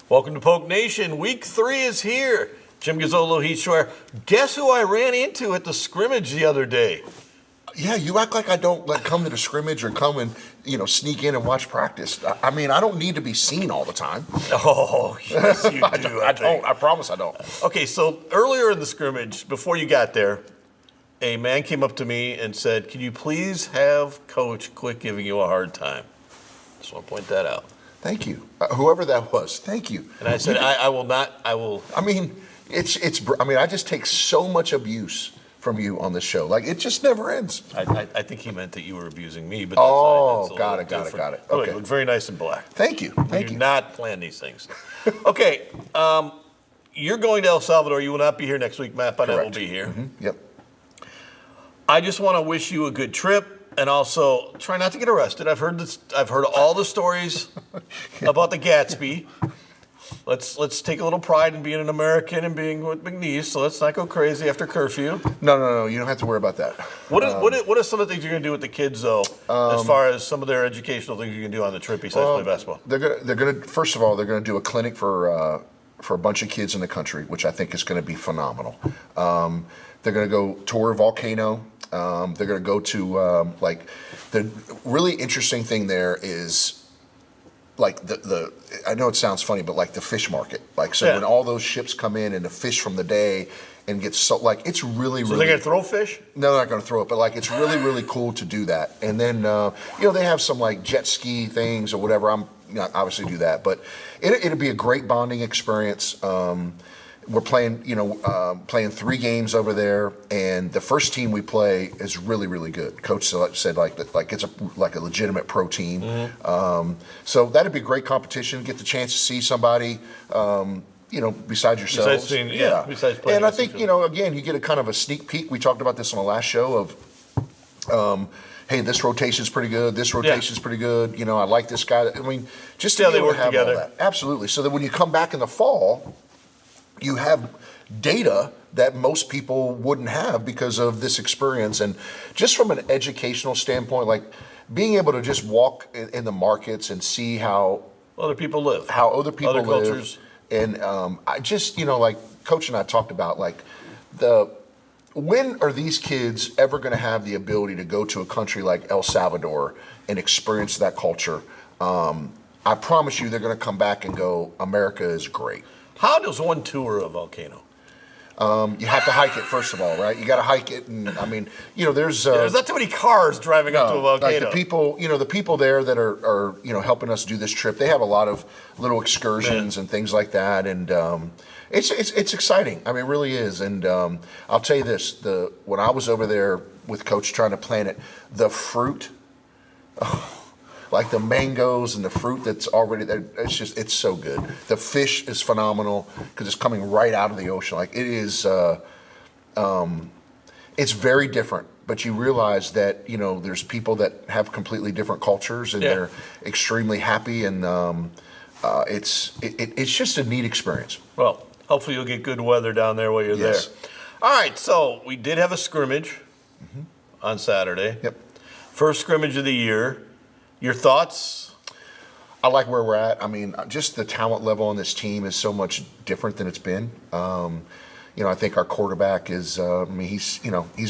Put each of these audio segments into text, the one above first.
Welcome to Polk Nation. Week 3 is here. Jim Gazzolo, Heath Schreier. Guess who I ran into at the scrimmage the other day? Yeah, you act like I don't come to the scrimmage or come and sneak in and watch practice. I mean, I don't need to be seen all the time. Oh, yes, you do. I don't. I promise I don't. Okay, so earlier in the scrimmage, before you got there, a man came up to me and said, "Can you please have Coach quit giving you a hard time?" Just want to point that out. Thank you, whoever that was. Thank you. And I said, I will not. I will. I mean, I just take so much abuse from you on this show. Like, it just never ends. I think he meant that you were abusing me, but that's got it. Okay. You look very nice and black. Thank you. You do not plan these things. Okay, you're going to El Salvador. You will not be here next week. Matt Bonnet will be here. Mm-hmm. Yep. I just want to wish you a good trip, and also try not to get arrested. I've heard this. I've heard all the stories about the Gatsby. Let's take a little pride in being an American and being with McNeese. So let's not go crazy after curfew. No. You don't have to worry about that. What are some of the things you're going to do with the kids, though, as far as some of their educational things you can do on the trip besides play basketball? They're gonna first of all, they're gonna do a clinic for a bunch of kids in the country, which I think is going to be phenomenal. They're going to go tour a volcano. They're going to go to the really interesting thing there is. Like the I know it sounds funny, but like the fish market. Like, so when all those ships come in and the fish from the day and get so, like, it's really. So they're going to throw fish? No, they're not going to throw it, but like, it's really, really cool to do that. And then, they have some like jet ski things or whatever. I'm not obviously do that, but it'll be a great bonding experience. We're playing, playing 3 games over there, and the first team we play is really, really good. Coach said it's a legitimate pro team. Mm-hmm. So that'd be a great competition. Get the chance to see somebody, besides yourselves. Besides playing. And I think again, you get a kind of a sneak peek. We talked about this on the last show of. Hey, this rotation's pretty good. This rotation's pretty good. I like this guy. I mean, just how they work together. All that. Absolutely. So that when you come back in the fall, you have data that most people wouldn't have because of this experience. And just from an educational standpoint, like being able to just walk in the markets and see how other people live, other cultures. And I just, like Coach and I talked about, like when are these kids ever going to have the ability to go to a country like El Salvador and experience that culture? I promise you they're going to come back and go, America is great. How does one tour a volcano? You have to hike it, first of all, right? You got to hike it, and I mean, there's not too many cars driving up to a volcano. Like the people there that are helping us do this trip, they have a lot of little excursions and things like that, and it's exciting. I mean, it really is. And I'll tell you this: when I was over there with Coach trying to plan it, the fruit. Like the mangoes and the fruit that's already there, it's so good. The fish is phenomenal because it's coming right out of the ocean. Like, it is, it's very different. But you realize that there's people that have completely different cultures and they're extremely happy, and it's just a neat experience. Well, hopefully you'll get good weather down there while you're there. All right, so we did have a scrimmage on Saturday. Yep. First scrimmage of the year. Your thoughts? I like where we're at. I mean, just the talent level on this team is so much different than it's been. I think our quarterback is. He's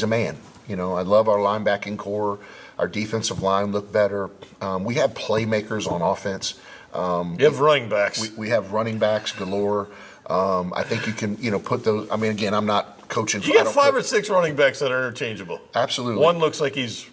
a man. I love our linebacking core. Our defensive line looked better. We have playmakers on offense. You have running backs. We have running backs galore. I think you can, put those. I mean, again, I'm not coaching. You got 5 or 6 running backs that are interchangeable. Absolutely. One looks like he's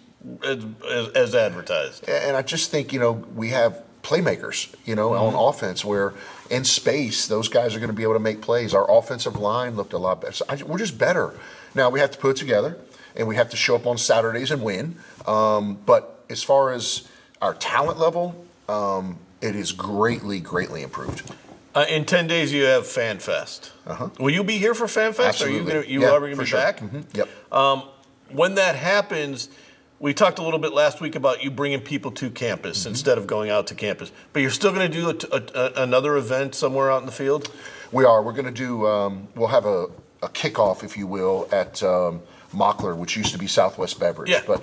as advertised. And I just think, we have playmakers, on offense where in space, those guys are going to be able to make plays. Our offensive line looked a lot better. So we're just better. Now, we have to put it together, and we have to show up on Saturdays and win. But as far as our talent level, it is greatly, greatly improved. In 10 days, you have Fan Fest. Will you be here for Fan Fest? Absolutely. Are you going to be back? Mm-hmm. Yep. When that happens, we talked a little bit last week about you bringing people to campus instead of going out to campus. But you're still going to do another event somewhere out in the field? We are. We're going to do, we'll have a kickoff, if you will, at Mockler, which used to be Southwest Beverage. Yeah. But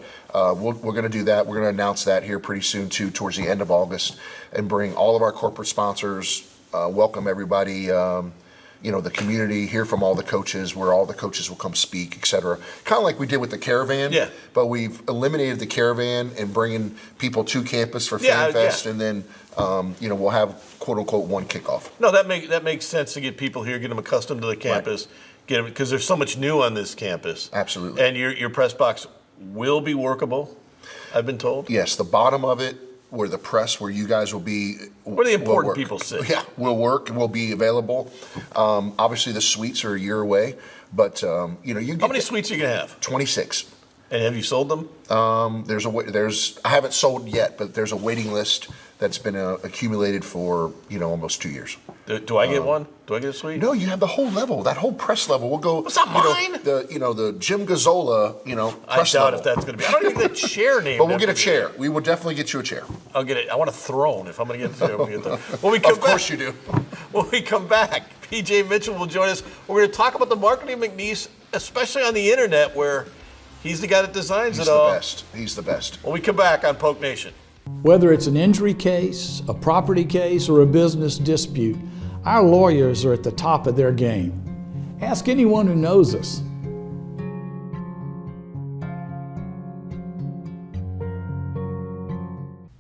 we're going to do that. We're going to announce that here pretty soon, too, towards the end of August, and bring all of our corporate sponsors, welcome everybody, the community, hear from all the coaches, where all the coaches will come speak, et cetera. Kind of like we did with the caravan. Yeah. But we've eliminated the caravan and bringing people to campus for Fan Fest, and then we'll have quote unquote one kickoff. No, that makes sense to get people here, get them accustomed to the campus, get them, because there's so much new on this campus. Absolutely. And your press box will be workable, I've been told. Yes, the bottom of it, where the press, where you guys will be, where the important people sit. Yeah, will work. Will be available. Obviously, the suites are a year away, but you can. How many suites are you gonna have? 26. And have you sold them? I haven't sold yet, but there's a waiting list that's been accumulated for almost 2 years. Do I get one? Do I get a suite? No, you have the whole level, that whole press level. We'll go. It's not mine. The Jim Gazzola, press I doubt level. if that's going to be. I don't even get a chair name. But we'll get a chair. We will definitely get you a chair. I'll get it. I want a throne. If I'm going to get a chair, we'll get that. When we come Of course back, you do. When we come back, PJ Mitchell will join us. We're going to talk about the marketing of McNeese, especially on the internet, where he's the guy that designs it all. He's the best. When we come back on Poke Nation. Whether it's an injury case, a property case, or a business dispute, our lawyers are at the top of their game. Ask anyone who knows us.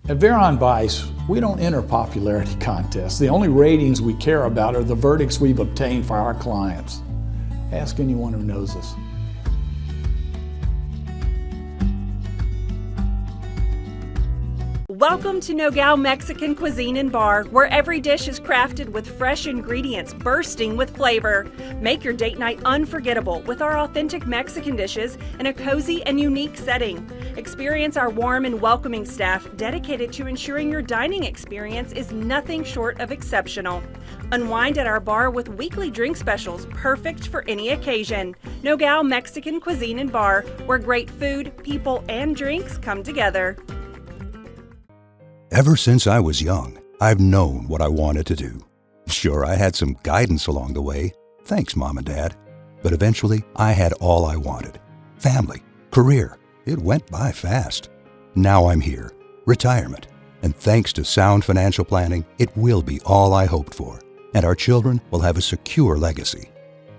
At Veron Bice, we don't enter popularity contests. The only ratings we care about are the verdicts we've obtained for our clients. Ask anyone who knows us. Welcome to Nogales Mexican Cuisine and Bar, where every dish is crafted with fresh ingredients bursting with flavor. Make your date night unforgettable with our authentic Mexican dishes in a cozy and unique setting. Experience our warm and welcoming staff dedicated to ensuring your dining experience is nothing short of exceptional. Unwind at our bar with weekly drink specials perfect for any occasion. Nogales Mexican Cuisine and Bar, where great food, people, and drinks come together. Ever since I was young, I've known what I wanted to do. Sure, I had some guidance along the way. Thanks, Mom and Dad. But eventually, I had all I wanted. Family, career. It went by fast. Now I'm here. Retirement. And thanks to sound financial planning, it will be all I hoped for. And our children will have a secure legacy.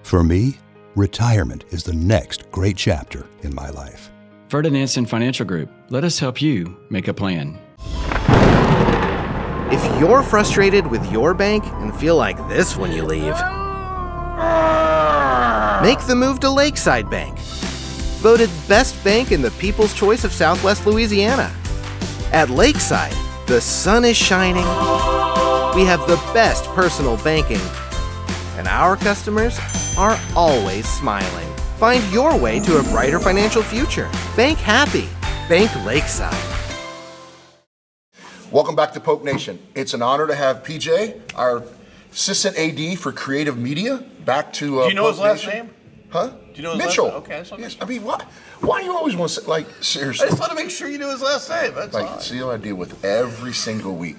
For me, retirement is the next great chapter in my life. Ferdinandson Financial Group. Let us help you make a plan. If you're frustrated with your bank and feel like this when you leave, make the move to Lakeside Bank. Voted best bank in the People's Choice of Southwest Louisiana. At Lakeside, the sun is shining, we have the best personal banking, and our customers are always smiling. Find your way to a brighter financial future. Bank happy. Bank Lakeside. Welcome back to Poke Nation. It's an honor to have PJ, our assistant AD for creative media, back to Do you know Poke his last Nation. name? Huh? Do you know his Mitchell. last name? Okay, that's okay. Yes. I mean, why do you always want to say, seriously? I just want to make sure you knew his last name. That's all. See what I deal with every single week.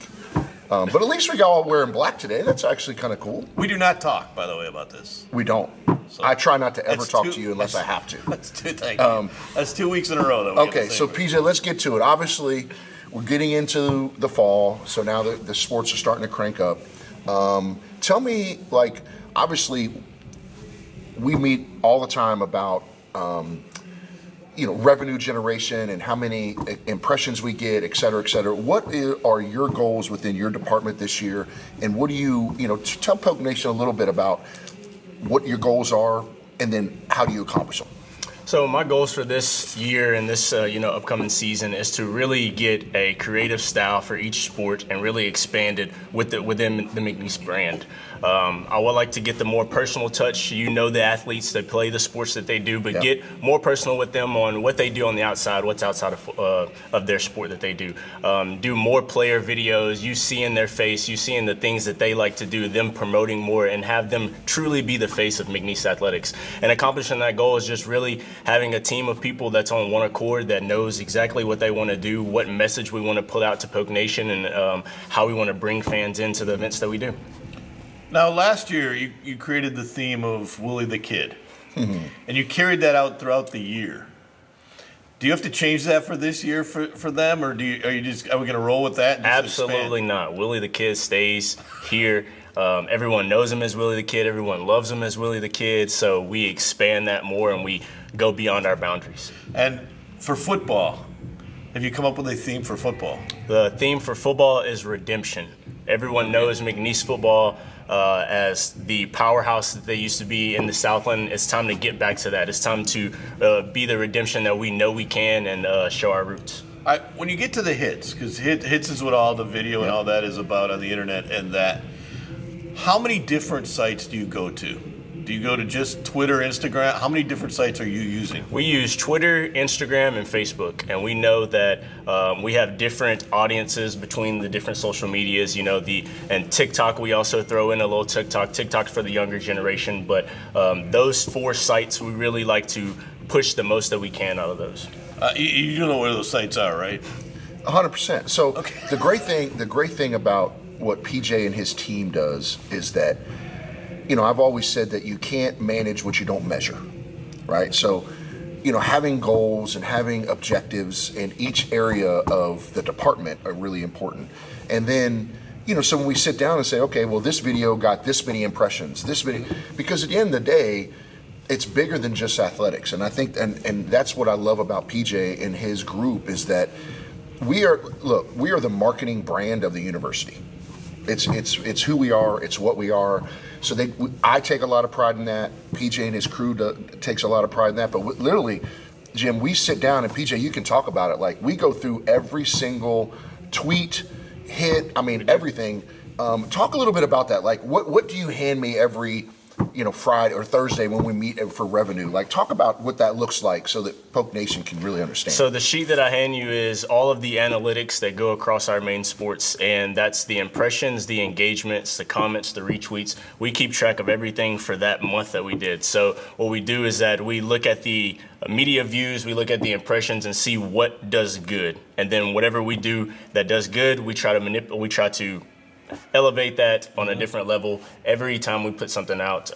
But at least we got all wearing black today. That's actually kind of cool. We do not talk, by the way, about this. We don't. So I try not to ever it's talk two- to you unless I have to. That's two. Thank you. That's 2 weeks in a row. That we have Okay, the so same. PJ, let's get to it. Obviously, we're getting into the fall, so now the sports are starting to crank up. Tell me, obviously, we meet all the time about, revenue generation and how many impressions we get, et cetera, et cetera. What are your goals within your department this year? And what do you tell Poke Nation a little bit about what your goals are and then how do you accomplish them? So my goals for this year and this upcoming season is to really get a creative style for each sport and really expand it within the McNeese brand. I would like to get the more personal touch. The athletes that play the sports that they do, but get more personal with them on what they do on the outside, what's outside of their sport that they do. Do more player videos, you seeing their face, you seeing the things that they like to do, them promoting more, and have them truly be the face of McNeese athletics. And accomplishing that goal is just really having a team of people that's on one accord, that knows exactly what they want to do, what message we want to put out to Poke Nation, and how we want to bring fans into the events that we do. Now, last year, you created the theme of Willie the Kid, and you carried that out throughout the year. Do you have to change that for this year for them, or are we going to roll with that? And just Absolutely expand? not. Willie the Kid stays here. Everyone knows him as Willie the Kid. Everyone loves him as Willie the Kid. So we expand that more and we go beyond our boundaries. And for football, have you come up with a theme for football? The theme for football is redemption. Everyone knows McNeese football as the powerhouse that they used to be in the Southland. It's time to get back to that. It's time to be the redemption that we know we can and show our roots. When you get to the hits, because hits is what all the video and all that is about on the internet, and that, how many different sites do you go to? Do you go to just Twitter, Instagram? How many different sites are you using? We use Twitter, Instagram, and Facebook, and we know that we have different audiences between the different social medias. And TikTok, we also throw in a little TikTok for the younger generation. But those 4 sites, we really like to push the most that we can out of those. You don't know where those sites are, right? 100%. So the great thing about what PJ and his team does is that, I've always said that you can't manage what you don't measure, right? So, having goals and having objectives in each area of the department are really important. And then, so when we sit down and say, okay, well, this video got this many impressions, because at the end of the day, it's bigger than just athletics. And I think, and that's what I love about PJ and his group, is that we are the marketing brand of the university. It's who we are. It's what we are. So I take a lot of pride in that. PJ and his crew takes a lot of pride in that. But literally, Jim, we sit down, and PJ, you can talk about it. Like, we go through every single tweet, hit, everything. Talk a little bit about that. Like, what do you hand me every Friday or Thursday when we meet for revenue? Like, talk about what that looks like so that Poke Nation can really understand. So the sheet that I hand you is all of the analytics that go across our main sports, and that's the impressions, the engagements, the comments, the retweets. We keep track of everything for that month that we did. So what we do is that we look at the media views, we look at the impressions and see what does good. And then whatever we do that does good, we try to elevate that on a different level every time we put something out,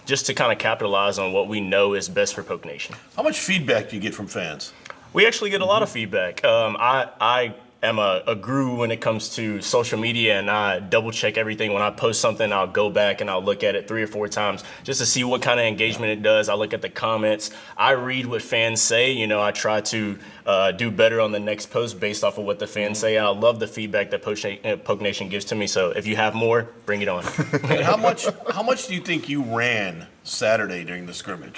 just to kind of capitalize on what we know is best for Poke Nation. How much feedback do you get from fans? We actually get a lot of feedback. I am a guru when it comes to social media, and I double check everything. When I post something, I'll go back and I'll look at it 3 or 4 times just to see what kind of engagement it does. I look at the comments. I read what fans say. I try to do better on the next post based off of what the fans say. And I love the feedback that Poke Nation gives to me. So if you have more, bring it on. And how much do you think you ran Saturday during the scrimmage?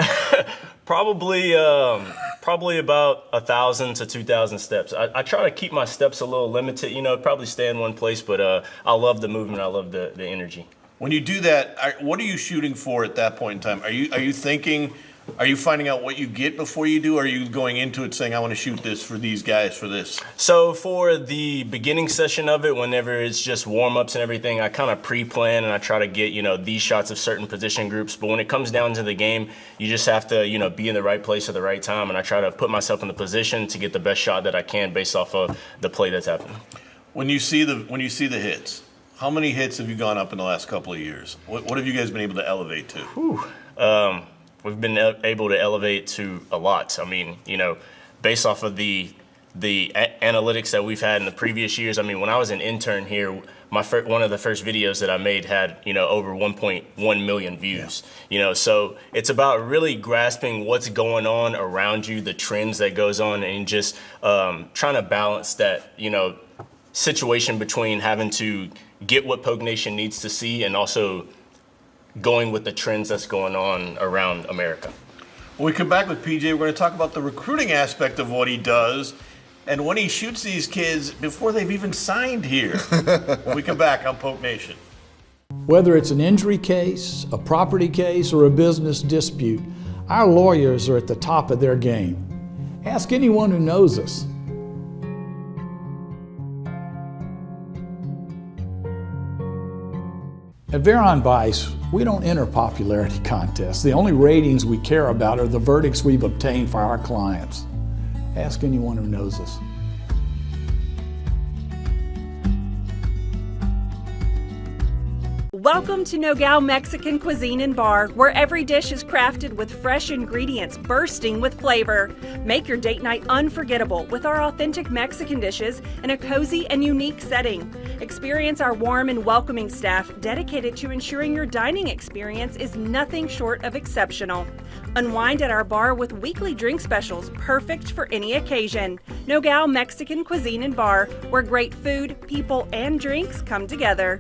Probably about 1,000 to 2,000 steps. I try to keep my steps a little limited, probably stay in one place, but I love the movement. I love the energy. When you do that, what are you shooting for at that point in time? Are you thinking, are you finding out what you get before you do? Or are you going into it saying, I want to shoot this for these guys for this? So for the beginning session of it, whenever it's just warm-ups and everything, I kind of pre-plan and I try to get, these shots of certain position groups. But when it comes down to the game, you just have to, be in the right place at the right time. And I try to put myself in the position to get the best shot that I can based off of the play that's happening. When you see the hits, how many hits have you gone up in the last couple of years? What have you guys been able to elevate to? We've been able to elevate to a lot. Based off of the analytics that we've had in the previous years. When I was an intern here, one of the first videos that I made had, over 1.1 million views. So it's about really grasping what's going on around you, the trends that goes on, and just trying to balance that, situation between having to get what Poke Nation needs to see and also going with the trends that's going on around America. When we come back with PJ, we're going to talk about the recruiting aspect of what he does and when he shoots these kids before they've even signed here. When we come back on Poke Nation. Whether it's an injury case, a property case, or a business dispute, our lawyers are at the top of their game. Ask anyone who knows us. At Veron Bice, we don't enter popularity contests. The only ratings we care about are the verdicts we've obtained for our clients. Ask anyone who knows us. Welcome to Nogales Mexican Cuisine and Bar, where every dish is crafted with fresh ingredients bursting with flavor. Make your date night unforgettable with our authentic Mexican dishes in a cozy and unique setting. Experience our warm and welcoming staff dedicated to ensuring your dining experience is nothing short of exceptional. Unwind at our bar with weekly drink specials perfect for any occasion. Nogales Mexican Cuisine and Bar, where great food, people, and drinks come together.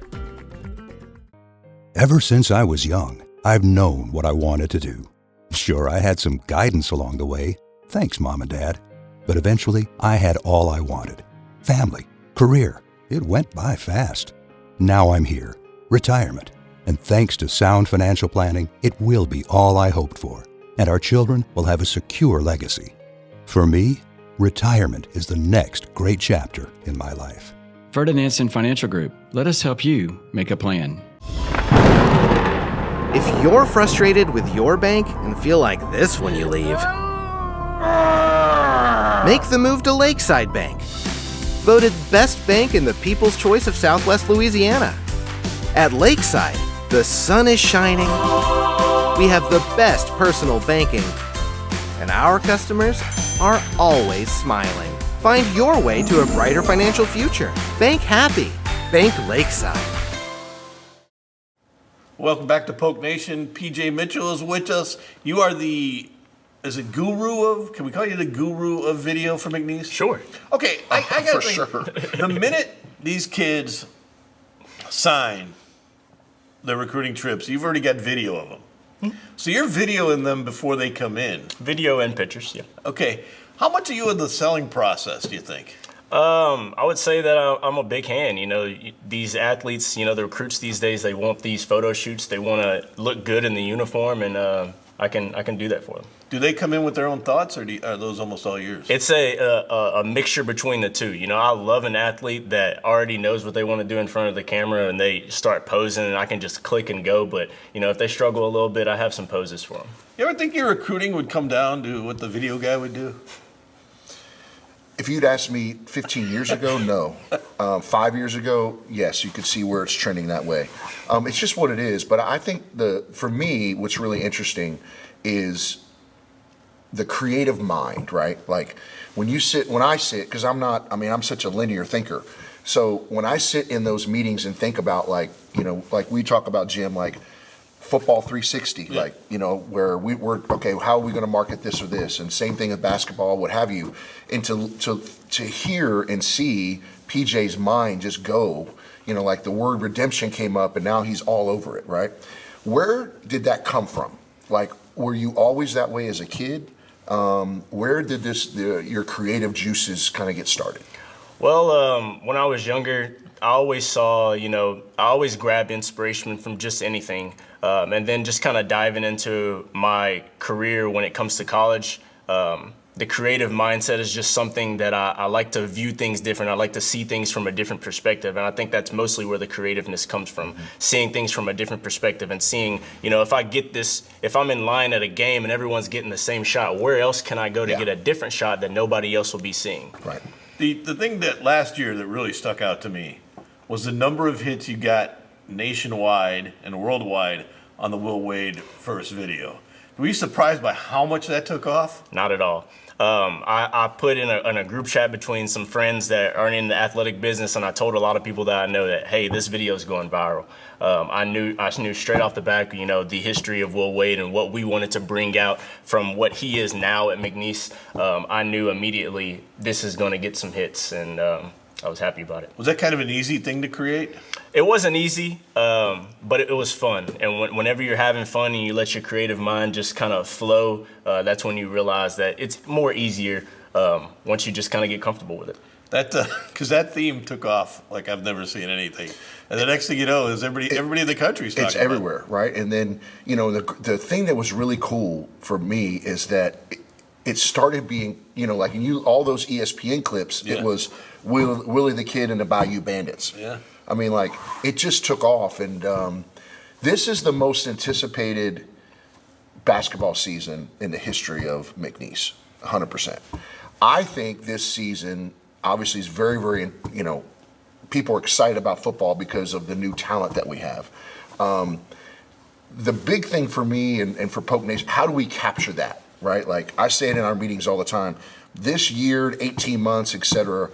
Ever since I was young, I've known what I wanted to do. Sure, I had some guidance along the way. Thanks, Mom and Dad. But eventually, I had all I wanted. Family, career. It went by fast. Now I'm here. Retirement. And thanks to sound financial planning, it will be all I hoped for. And our children will have a secure legacy. For me, retirement is the next great chapter in my life. Ferdinandson Financial Group. Let us help you make a plan. If you're frustrated with your bank and feel like this when you leave, make the move to Lakeside Bank. Voted best bank in the People's Choice of Southwest Louisiana. At Lakeside, the sun is shining, we have the best personal banking, and our customers are always smiling. Find your way to a brighter financial future. Bank happy. Bank Lakeside. Welcome back to Polk Nation. PJ Mitchell is with us. You are the, is it guru of, can we call you the guru of video for McNeese? Sure. Okay, I got to For think, sure. the minute these kids sign their recruiting trips, you've already got video of them. So you're videoing them before they come in. Video and pictures, yeah. Okay, how much are you in the selling process, do you think? I would say that I'm a big hand. You know, these athletes, you know, the recruits these days, they want these photo shoots. They want to look good in the uniform, and I can do that for them. Do they come in with their own thoughts, or are those almost all yours? It's a mixture between the two. You know, I love an athlete that already knows what they want to do in front of the camera, and they start posing, and I can just click and go. But, you know, if they struggle a little bit, I have some poses for them. You ever think your recruiting would come down to what the video guy would do? If you'd asked me 15 years ago, no. 5 years ago, yes, you could see where it's trending that way. It's just what it is. But I think for me, what's really interesting is the creative mind, right? Like when I sit, because I'm such a linear thinker. So when I sit in those meetings and think about, like, you know, like we talk about, Jim, like football 360, like, you know, where we're okay, how are we going to market this or this? And same thing with basketball, what have you. And to hear and see PJ's mind just go, you know, like the word redemption came up and now he's all over it, right? Where did that come from? Like, were you always that way as a kid? Where did your creative juices kind of get started? Well, when I was younger, I always grabbed inspiration from just anything. And then just kind of diving into my career when it comes to college, the creative mindset is just something that I like to view things different. I like to see things from a different perspective. And I think that's mostly where the creativeness comes from, seeing things from a different perspective and seeing, you know, if I'm in line at a game and everyone's getting the same shot, where else can I go to get a different shot that nobody else will be seeing? Right. The thing that last year that really stuck out to me was the number of hits you got nationwide and worldwide on the Will Wade first video. Were you surprised by how much that took off? Not at all. I put in a group chat between some friends that aren't in the athletic business, and I told a lot of people that I know that, hey, this video is going viral. I knew straight off the back, you know, the history of Will Wade and what we wanted to bring out from what he is now at McNeese. I knew immediately this is going to get some hits, and I was happy about it. Was that kind of an easy thing to create? It wasn't easy, but it was fun. And whenever you're having fun and you let your creative mind just kind of flow, that's when you realize that it's more easier once you just kind of get comfortable with it. Because that theme took off like I've never seen anything. And the next thing you know is everybody in the country is talking about it. It's everywhere, right? And then, you know, the thing that was really cool for me is that it started being, you know, like all those ESPN clips, it was Willie the Kid and the Bayou Bandits. Yeah. I mean, like, it just took off, and this is the most anticipated basketball season in the history of McNeese, 100%. I think this season, obviously, is very, very, you know, people are excited about football because of the new talent that we have. The big thing for me and for Poke Nation, how do we capture that, right? Like I say it in our meetings all the time. This year, 18 months, et cetera,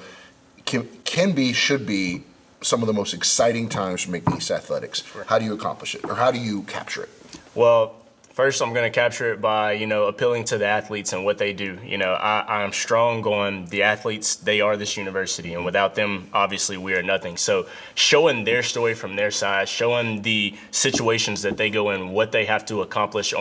should be some of the most exciting times for McNeese athletics. Sure. How do you accomplish it, or how do you capture it? Well, first, I'm going to capture it by, appealing to the athletes and what they do. I'm strong on the athletes. They are this university, and without them, obviously, we are nothing. So showing their story from their side, showing the situations that they go in, what they have to accomplish,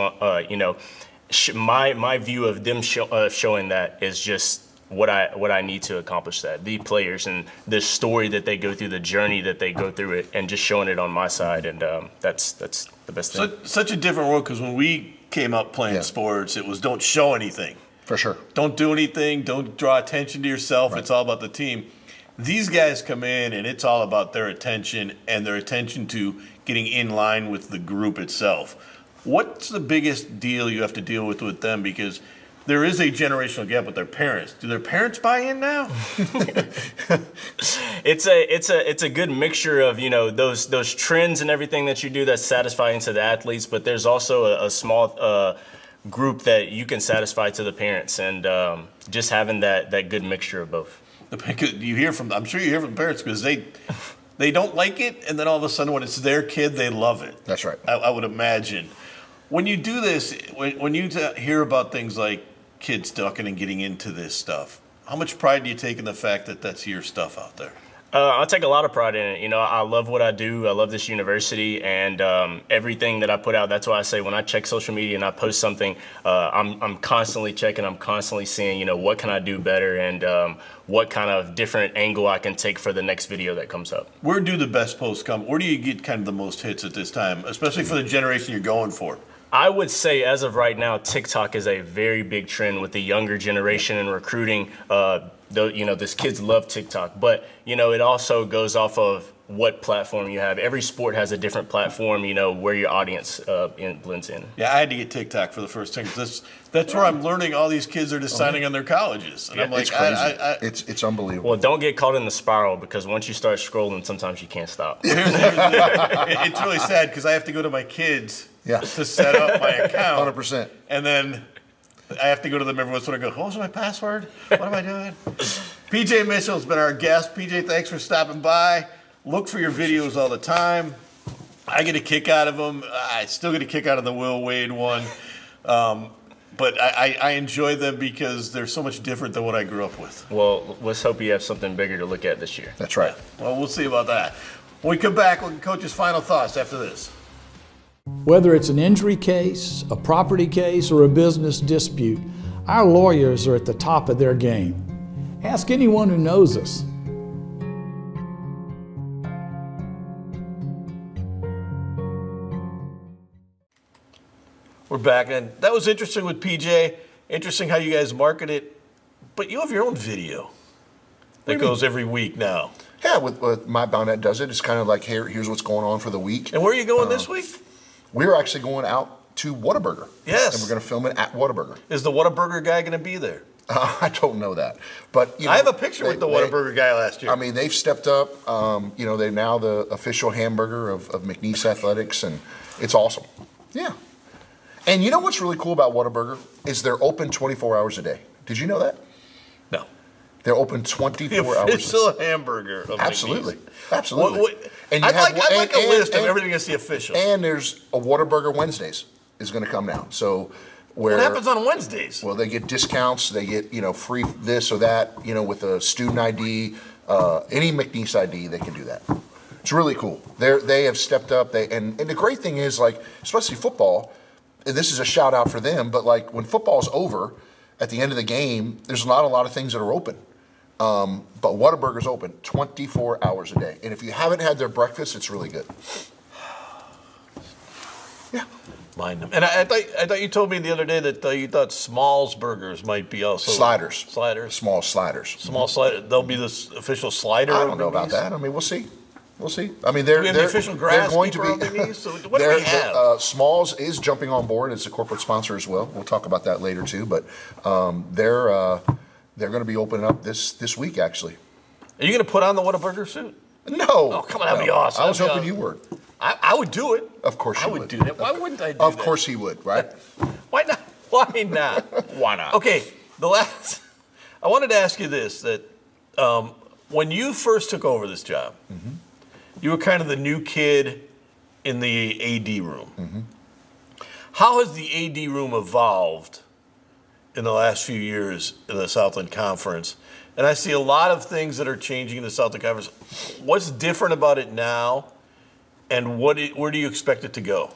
my view of them showing that is just what I need to accomplish that. The players and the story that they go through, the journey that they go through it, and just showing it on my side, and that's the best thing. Such a different world, because when we came up playing sports, it was don't show anything. For sure. Don't do anything. Don't draw attention to yourself. Right. It's all about the team. These guys come in, and it's all about their attention and their attention to getting in line with the group itself. What's the biggest deal you have to deal with them? Because there is a generational gap with their parents. Do their parents buy in now? It's a good mixture of those trends and everything that you do that's satisfying to the athletes, but there's also a small group that you can satisfy to the parents, and just having that good mixture of both. I'm sure you hear from parents, because they don't like it, and then all of a sudden when it's their kid, they love it. That's right. I would imagine. When you do this, when you hear about things like kids ducking and getting into this stuff, how much pride do you take in the fact that that's your stuff out there? I take a lot of pride in it. I love what I do. I love this university, and everything that I put out. That's why I say when I check social media and I post something, I'm constantly checking. I'm constantly seeing, what can I do better, and what kind of different angle I can take for the next video that comes up. Where do the best posts come? Where do you get kind of the most hits at this time, especially for the generation you're going for? I would say, as of right now, TikTok is a very big trend with the younger generation and recruiting. These kids love TikTok, but it also goes off of what platform you have. Every sport has a different platform, where your audience blends in. Yeah, I had to get TikTok for the first time, because that's where I'm learning all these kids are deciding on their colleges, and I'm like, it's crazy. It's unbelievable. Well, don't get caught in the spiral, because once you start scrolling, sometimes you can't stop. It's really sad, because I have to go to my kids to set up my account. 100%. And then I have to go to them every once in a while and go, what was my password? What am I doing? PJ Mitchell's been our guest. PJ, thanks for stopping by. Look for your videos all the time. I get a kick out of them. I still get a kick out of the Will Wade one. But I enjoy them because they're so much different than what I grew up with. Well, let's hope you have something bigger to look at this year. That's right. Well, we'll see about that. When we come back, we'll get Coach's final thoughts after this. Whether it's an injury case, a property case, or a business dispute, our lawyers are at the top of their game. Ask anyone who knows us. We're back, and that was interesting with PJ. Interesting how you guys market it, but you have your own video that goes every week now. Yeah, with my Bonnet does it. It's kind of like, here's what's going on for the week. And where are you going this week? We're actually going out to Whataburger. Yes. And we're going to film it at Whataburger. Is the Whataburger guy going to be there? I don't know that. But I have a picture with the Whataburger guy last year. I mean, they've stepped up. They're now the official hamburger of McNeese Athletics, and it's awesome. Yeah. And you know what's really cool about Whataburger is they're open 24 hours a day. Did you know that? No. They're open 24 hours a day. The official hamburger of Absolutely. McNeese. Absolutely. And I'd like a list of everything that's the official. And there's a Whataburger Wednesdays is going to come now. So what happens on Wednesdays? Well, they get discounts. They get free this or that. With a student ID, any McNeese ID, they can do that. It's really cool. They have stepped up. And the great thing is, especially football, and this is a shout out for them, but when football's over, at the end of the game, there's not a lot of things that are open. But Whataburger's open 24 hours a day. And if you haven't had their breakfast, it's really good. Yeah. Mind them. And I thought you told me the other day that you thought Small's Burgers might be also. Sliders. Small sliders. Small slider. They'll be the official slider. I don't know about that. I mean, we'll see. I mean, they're the official grass going to keeper be. on McNeese. So what do we have? Smalls is jumping on board as a corporate sponsor as well. We'll talk about that later too. But they're going to be opening up this week actually. Are you going to put on the Whataburger suit? No. Oh, come on, that'd be awesome. I was hoping you were. I would do it. Of course I you would would. do that. Why wouldn't I do that? Of course he would, right? Why not? Why not? Why not? Okay, I wanted to ask you this, that when you first took over this job, you were kind of the new kid in the AD room. How has the AD room evolved in the last few years in the Southland Conference? And I see a lot of things that are changing in the Southland Conference. What's different about it now, and where do you expect it to go?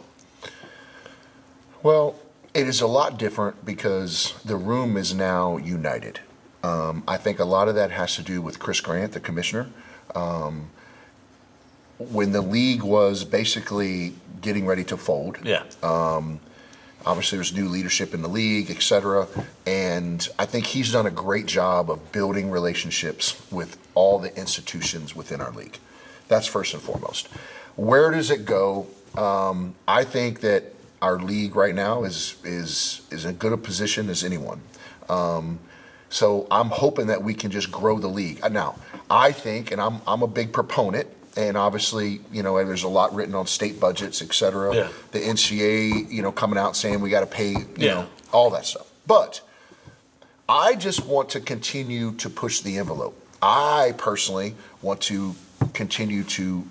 Well, it is a lot different because the room is now united. I think a lot of that has to do with Chris Grant, the commissioner. When the league was basically getting ready to fold, obviously there's new leadership in the league, et cetera, and I think he's done a great job of building relationships with all the institutions within our league. That's first and foremost. Where does it go? I think that our league right now is in as good a position as anyone. So I'm hoping that we can just grow the league. Now, I think, and I'm a big proponent, and obviously, there's a lot written on state budgets, et cetera. Yeah. The NCAA, coming out saying we got to pay, all that stuff. But I just want to continue to push the envelope. I personally want to continue to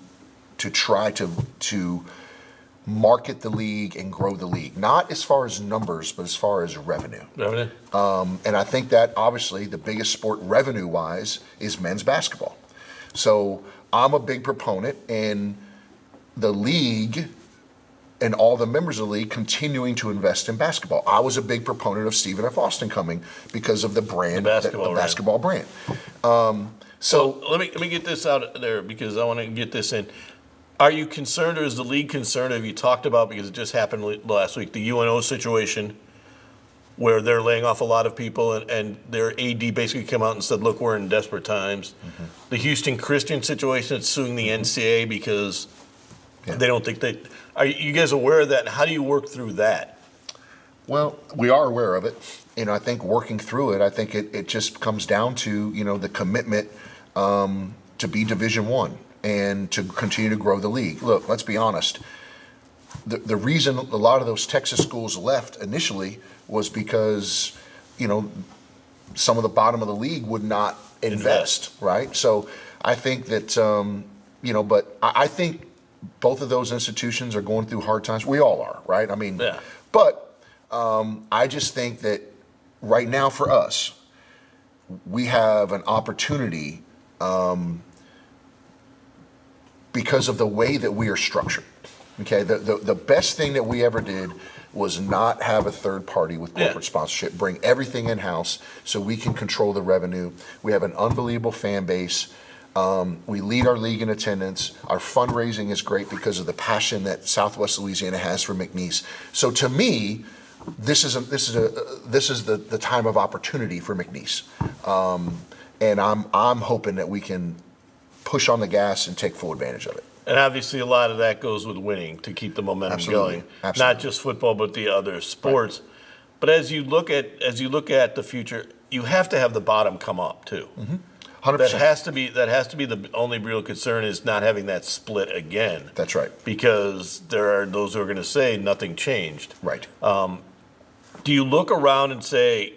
try to market the league and grow the league, not as far as numbers, but as far as revenue. And I think that obviously the biggest sport revenue-wise is men's basketball. So I'm a big proponent in the league and all the members of the league continuing to invest in basketball. I was a big proponent of Stephen F. Austin coming because of the brand, the basketball brand. So let me get this out there because I want to get this in. Are you concerned, or is the league concerned? Have you talked about, because it just happened last week, the UNO situation where they're laying off a lot of people and their AD basically came out and said, look, we're in desperate times. The Houston Christian situation is suing the NCAA because they don't think they – are you guys aware of that, and how do you work through that? Well, we are aware of it. I think working through it, I think it just comes down to, the commitment to be Division I and to continue to grow the league. Look, let's be honest. The reason a lot of those Texas schools left initially was because, some of the bottom of the league would not invest. Right? So I think that, but I think both of those institutions are going through hard times. We all are, right? I mean, but I just think that right now for us, we have an opportunity because of the way that we are structured. Okay, the best thing that we ever did was not have a third party with corporate sponsorship, bring everything in-house so we can control the revenue. We have an unbelievable fan base. We lead our league in attendance. Our fundraising is great because of the passion that Southwest Louisiana has for McNeese. So to me, this is the time of opportunity for McNeese, and I'm hoping that we can push on the gas and take full advantage of it. And obviously a lot of that goes with winning to keep the momentum going. Not just football, but the other sports. Right. But as you look at the future, you have to have the bottom come up too. 100%. That has to be the only real concern, is not having that split again. That's right. Because there are those who are going to say nothing changed. Right. Do you look around and say,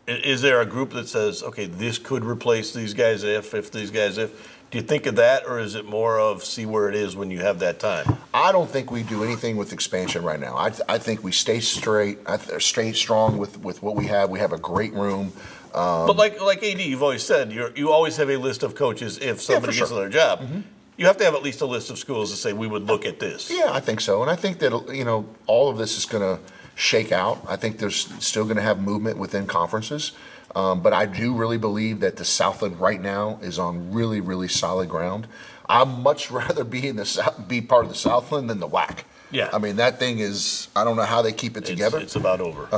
is there a group that says, okay, this could replace these guys if these guys if? Do you think of that, or is it more of see where it is when you have that time? I don't think we do anything with expansion right now. I think we stay strong with what we have. We have a great room. But like AD, you've always said, you always have a list of coaches if somebody gets another job. You have to have at least a list of schools to say we would look at this. Yeah, I think so. And I think that, all of this is going to shake out. I think there's still going to have movement within conferences. But I do really believe that the Southland right now is on really, really solid ground. I'd much rather be be part of the Southland than the WAC. Yeah. I mean, that thing is, I don't know how they keep it together. It's about over.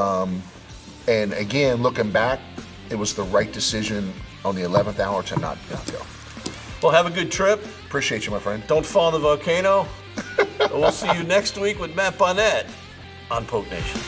And again, looking back, it was the right decision on the 11th hour to not go. Well, have a good trip. Appreciate you, my friend. Don't fall in the volcano. We'll see you next week with Matt Bonnet on Poke Nation.